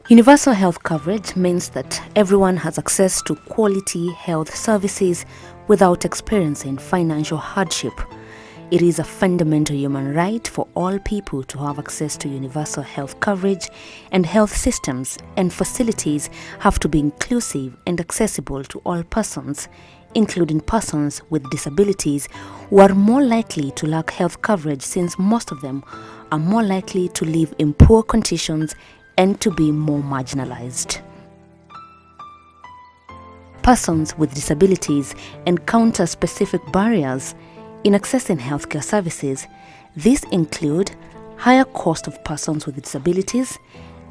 Universal health coverage means that everyone has access to quality health services without experiencing financial hardship. It is a fundamental human right for all people to have access to universal health coverage, and health systems and facilities have to be inclusive and accessible to all persons, including persons with disabilities who are more likely to lack health coverage, since most of them are more likely to live in poor conditions and to be more marginalized. Persons with disabilities encounter specific barriers in accessing healthcare services. These include higher cost of persons with disabilities,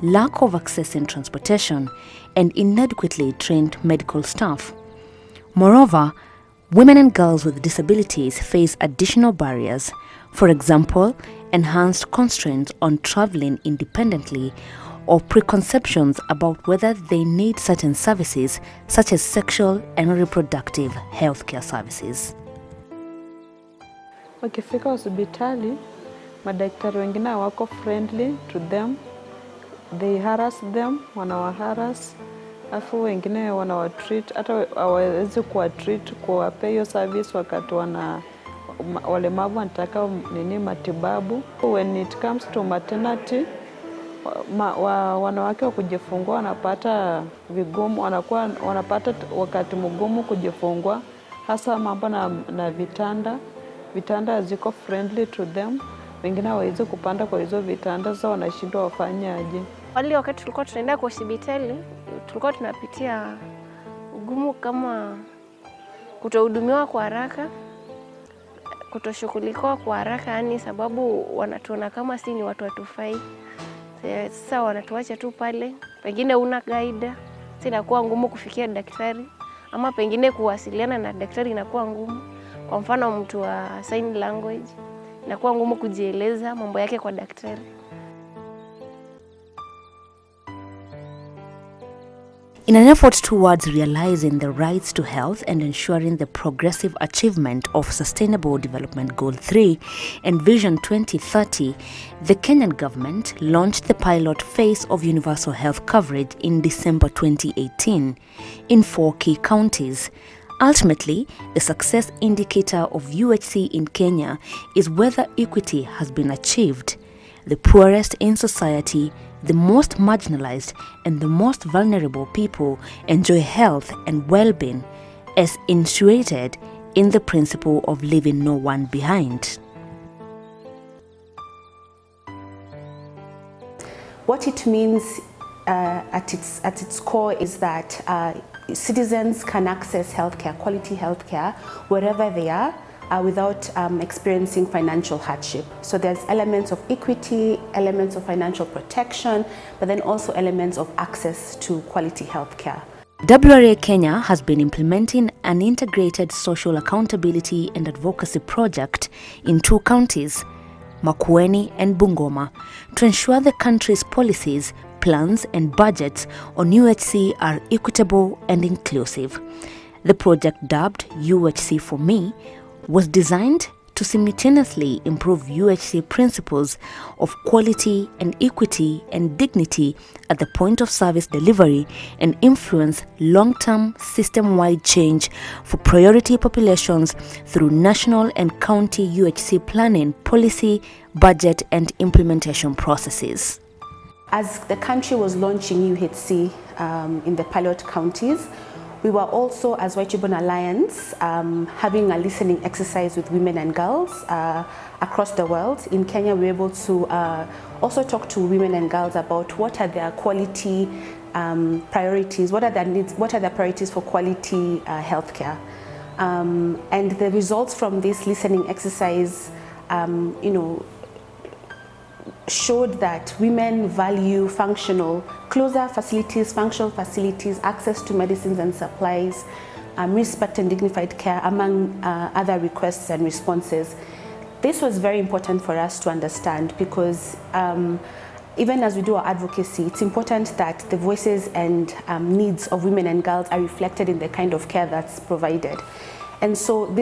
lack of access in transportation, and inadequately trained medical staff. Moreover, women and girls with disabilities face additional barriers, for example, enhanced constraints on traveling independently or preconceptions about whether they need certain services such as sexual and reproductive healthcare services. Wakifika hospitali, madaktari wengine hawako friendly to them. They harass them, wanawaharas. Afu wengine wanawatreat, hata hawawezi kuwatreat kuwapea hiyo service wakati walemavu wanataka matibabu. When it comes to maternity, wanawake wa kujifungua wanapata vigumu, wanapata wakati mgumu kujifungua, hasa mambo na vitanda ziko friendly to them. Wengine hawawezi kupanda kwa hizo vitanda, sasa wanashindwa wafanye aje. Wale wakati tulikuwa tunaenda kwa hospitali, tulikuwa tunapitia ugumu kama kutohudumiwa kwa haraka, kutoshughulikiwa kwa haraka, yani sababu wanatuona kama si ni watu watufai. Sasa wanatuacha tu pale, pengine una guide, sasa inakuwa ngumu kufikia daktari, ama pengine kuwasiliana na daktari inakuwa ngumu. Kwa mfano mtu wa sign language, inakuwa ngumu kujieleza mambo yake kwa daktari. In an effort towards realizing the rights to health and ensuring the progressive achievement of Sustainable Development Goal 3 and Vision 2030, the Kenyan government launched the pilot phase of universal health coverage in December 2018 in 4 key counties. Ultimately, the success indicator of UHC in Kenya is whether equity has been achieved. The poorest in society, the most marginalized, and the most vulnerable people enjoy health and well-being, as intuited in the principle of leaving no one behind. What it means at its core is that citizens can access healthcare, quality healthcare, wherever they are, without experiencing financial hardship. So there's elements of equity, elements of financial protection, but then also elements of access to quality healthcare. WRA Kenya has been implementing an integrated social accountability and advocacy project in 2 counties, Makueni and Bungoma, to ensure the country's policies, plans and budgets on UHC are equitable and inclusive. The project, dubbed UHC for Me, was designed to simultaneously improve UHC principles of quality and equity and dignity at the point of service delivery and influence long-term system-wide change for priority populations through national and county UHC planning, policy, budget and implementation processes. As the country was launching UHC in the pilot counties, we were also, as White Ribbon Alliance, having a listening exercise with women and girls across the world. In Kenya, we were able to also talk to women and girls about what are their quality priorities, what are their needs, what are their priorities for quality healthcare. And the results from this listening exercise, showed that women value closer facilities, functional facilities, access to medicines and supplies, respect and dignified care, among other requests and responses. This was very important for us to understand because even as we do our advocacy, it's important that the voices and needs of women and girls are reflected in the kind of care that's provided. And so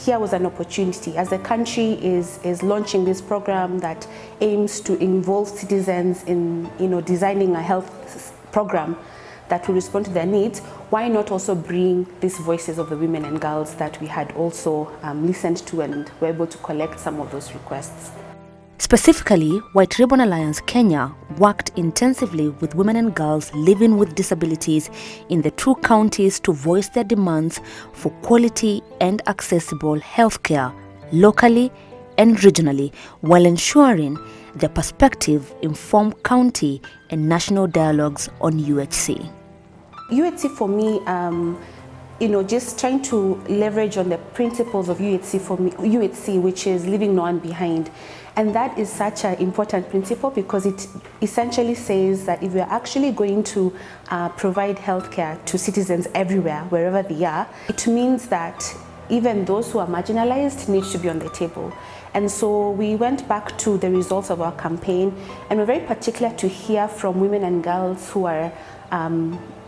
here was an opportunity as the country is launching this program that aims to involve citizens in designing a health program that will respond to their needs. Why not also bring these voices of the women and girls that we had also listened to and were able to collect some of those requests. Specifically, White Ribbon Alliance Kenya worked intensively with women and girls living with disabilities in the 2 counties to voice their demands for quality and accessible healthcare locally and regionally, while ensuring their perspective inform county and national dialogues on UHC. UHC for me, just trying to leverage on the principles of UHC for me, which is leaving no one behind. And that is such an important principle because it essentially says that if we are actually going to provide healthcare to citizens everywhere, wherever they are, it means that even those who are marginalized need to be on the table. And so we went back to the results of our campaign, and we're very particular to hear from women and girls who are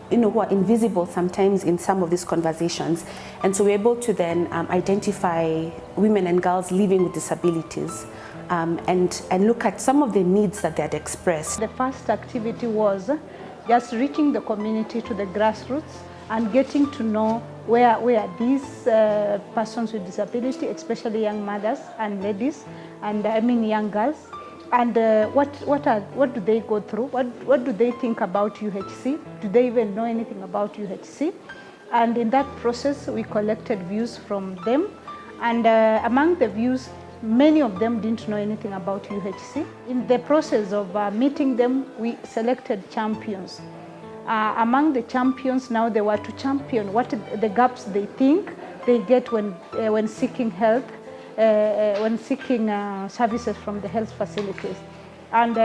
who are invisible sometimes in some of these conversations. And so we're able to then identify women and girls living with disabilities and look at some of the needs that they had expressed. The first activity was just reaching the community to the grassroots and getting to know where these persons with disability, especially young mothers and ladies, and young girls, and what do they go through? What do they think about UHC? Do they even know anything about UHC? And in that process, we collected views from them. And among the views, many of them didn't know anything about UHC. In the process of meeting them, we selected champions. Among the champions, now they were to champion what the gaps they think they get when seeking health, when seeking services from the health facilities. And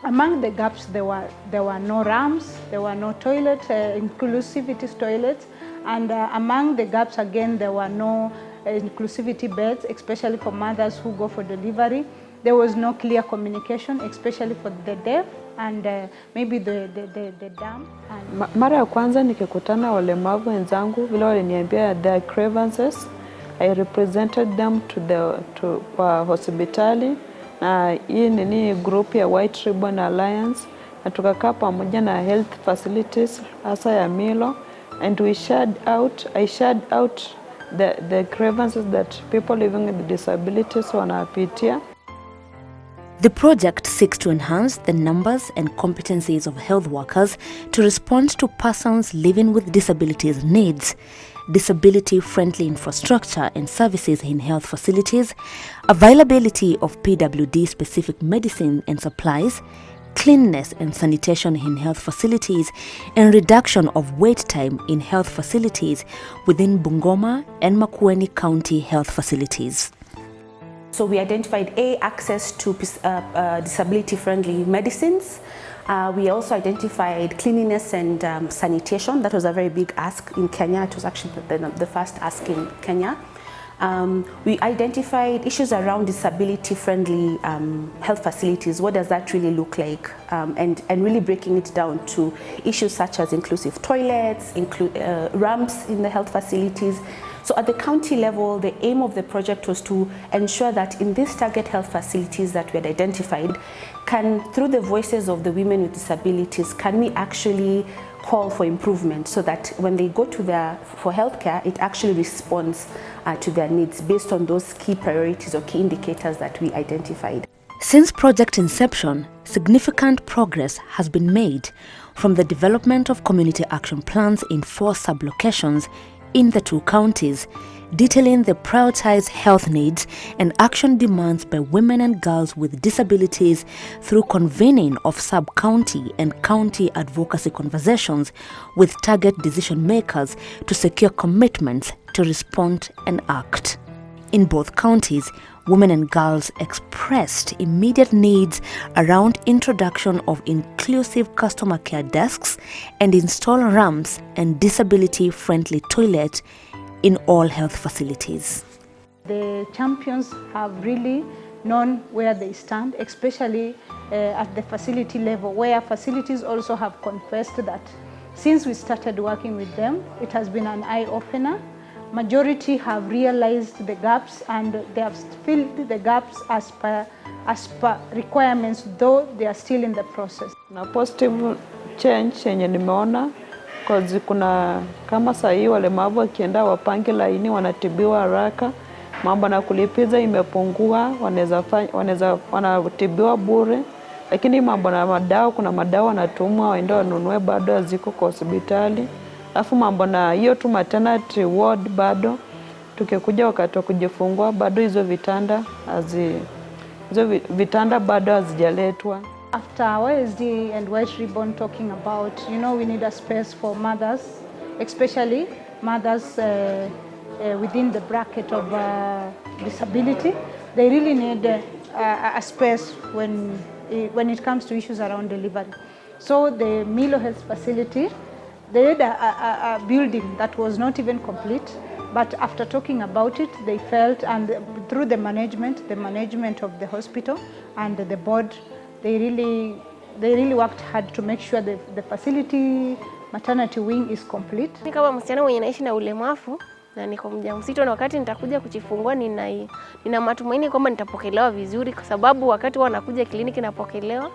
among the gaps, there were no ramps, there were no toilets, inclusivity toilets, and among the gaps again, there were no inclusivity beds, especially for mothers who go for delivery. There was no clear communication, especially for the deaf and maybe the dumb. Mara ya kwanza nikikutana walemavu wenzangu vile waliniambia their grievances, I represented them kwa hospitali na hii nini group ya White Ribbon Alliance, na tukakaa pamoja na health facilities hasa ya Milo, and I shared out the grievances that people living with disabilities wanapitia. The project seeks to enhance the numbers and competencies of health workers to respond to persons living with disabilities needs, disability-friendly infrastructure and services in health facilities, availability of PWD-specific medicine and supplies, cleanliness and sanitation in health facilities, and reduction of wait time in health facilities within Bungoma and Makueni County health facilities. So we identified access to disability-friendly medicines. We also identified cleanliness and sanitation. That was a very big ask in Kenya. It was actually the first ask in Kenya. We identified issues around disability-friendly health facilities. What does that really look like? And really breaking it down to issues such as inclusive toilets, ramps in the health facilities. So at the county level, the aim of the project was to ensure that in these target health facilities that we had identified, through the voices of the women with disabilities, can we actually call for improvement so that when they go for healthcare, it actually responds to their needs based on those key priorities or key indicators that we identified. Since project inception, significant progress has been made from the development of community action plans in 4 sub-locations in the 2 counties, detailing the prioritized health needs and action demands by women and girls with disabilities through convening of sub-county and county advocacy conversations with target decision makers to secure commitments to respond and act. In both counties, women and girls expressed immediate needs around introduction of inclusive customer care desks and install ramps and disability-friendly toilets in all health facilities. The champions have really known where they stand, especially at the facility level, where facilities also have confessed that since we started working with them, it has been an eye-opener. majority have realized the gaps and they have filled the gaps as per requirements, though they are still in the process. Na positive change yenye nimeona cause kuna kama saa hii walemavu wakienda wapange laini wanatibiwa haraka, mambo na kulipiza imepungua, wanatibiwa bure, lakini mambo na madawa, kuna madawa wanatumwa waende wanunue bado haziko kwa hospitali. Alafu mambo na hiyo tu maternity ward bado tukikuja wakati wa kujifungua bado hizo vitanda bado hazijaletwa. After YSD and White Ribbon talking about, we need a space for mothers, especially mothers within the bracket of disability. They really need a space when it comes to issues around delivery. So the Milo Health Facility, they had a building that was not even complete, but after talking about it, they felt, and through the management of the hospital and the board, they really worked hard to make sure that the facility maternity wing is complete. Ni kama msichana mwenye naishi na ulemavu na niko mjamzito, na wakati nitakuja kujifungua nina matumaini kwamba nitapokelewa vizuri, kwa sababu wakati wanakuja kliniki napokelewa,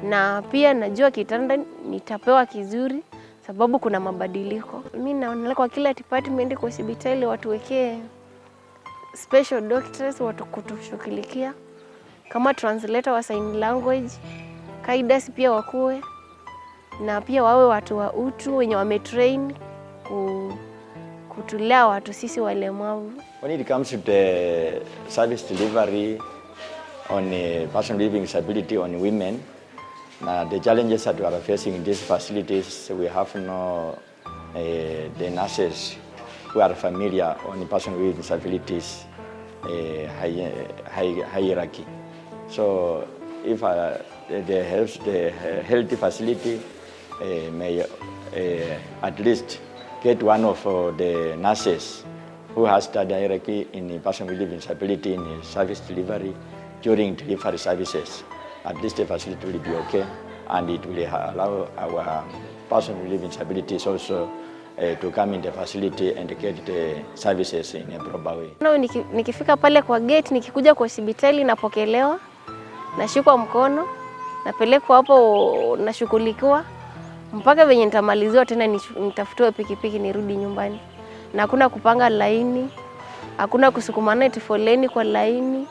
na pia najua kitanda nitapewa kizuri sababu kuna mabadiliko. Mimi naona kwa kila department kwa hospitali watuwekee special doctors watu kutushughulikia, kama translator wa sign language, kaidas pia wakuwe, na pia wawe watu wa utu wenye wametrain kutulea watu sisi walemavu. When it comes to the service delivery on a person living disability on women, the challenges that we are facing in these facilities, we have the nurses who are familiar on person with disabilities hierarchy. So if the health facility may at least get one of the nurses who has that hierarchy in a person with disability in service delivery during delivery services, at least the facility will be okay, and it will allow our person with disabilities also to come in the facility and get the services in a proper way. Nikifika pale kwa gate, nikikuja kwa hospitali napokelewa, nashikwa mkono, napelekwa hapo nashughulikiwa mpaka venye nitamaliziwa tena nitafutiwe pikipiki nirudi nyumbani. Na hakuna kupanga laini, hakuna kusukumana eti foleni kwa laini,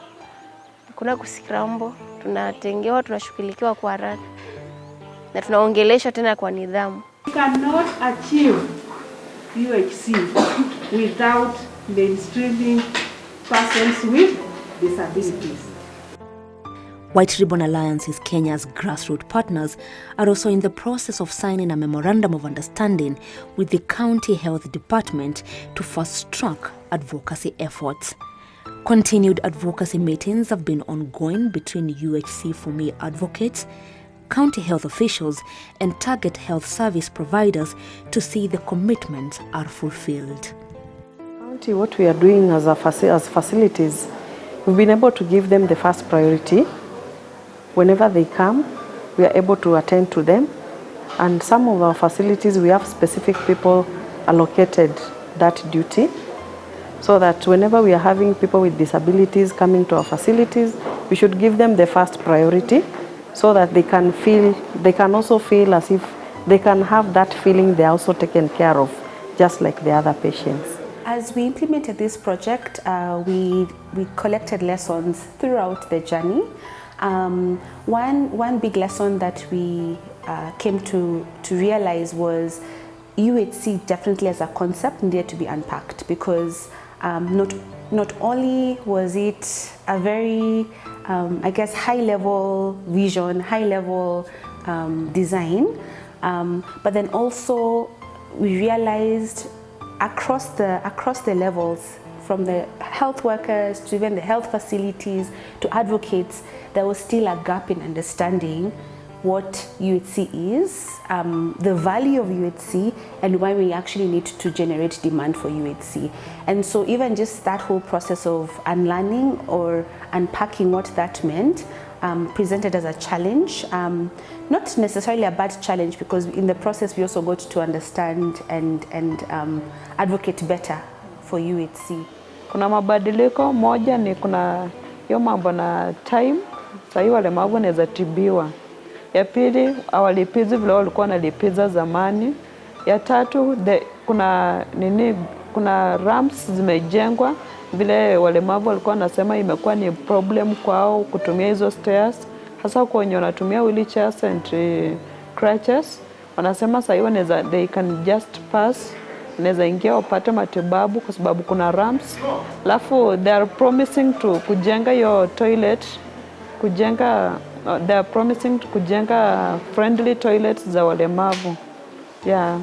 hakuna kusikrambo, tunatengewa, tunashughulikiwa kwa haraka na tunaongeleshwa tena kwa nidhamu. You cannot achieve UHC without mainstreaming persons with disabilities. White Ribbon Alliance's Kenya's grassroots partners are also in the process of signing a memorandum of understanding with the County Health Department to fast-track advocacy efforts. Continued advocacy meetings have been ongoing between UHC for Me advocates, county health officials, and target health service providers to see the commitments are fulfilled. County, what we are doing as facilities, we've been able to give them the first priority. Whenever they come, we are able to attend to them. And some of our facilities, we have specific people allocated that duty, so that whenever we are having people with disabilities coming to our facilities, we should give them the first priority, so that they can also feel as if they can have that feeling they are also taken care of, just like the other patients. As we implemented this project, we collected lessons throughout the journey. One big lesson that we came to realize was UHC definitely as a concept needed to be unpacked, because not only was it a very I guess high-level vision, high-level design, but then also we realized across the levels, from the health workers to even the health facilities to advocates, there was still a gap in understanding what UHC is, the value of UHC, and why we actually need to generate demand for UHC. And so even just that whole process of unlearning or unpacking what that meant presented as a challenge. Not necessarily a bad challenge, because in the process we also got to understand and advocate better for UHC? Kuna mabadiliko, moja ni kuna hiyo mambo na time, sasa hivi walemavu wanaweza tibiwa. Ya pili, hawalipizi vile walikuwa wanalipiza zamani. Ya tatu, kuna ramps zimejengwa vile walemavu walikuwa wanasema imekuwa ni problem kwao kutumia hizo stairs, hasa kwa wenye wanatumia wheelchairs and crutches. Wanasema sasa hivi they can just pass, wanaweza ingia wapate matibabu kwa sababu kuna ramps. Alafu they are promising kujenga your toilet, they are promising kujenga friendly toilets za walemavu. Yeah.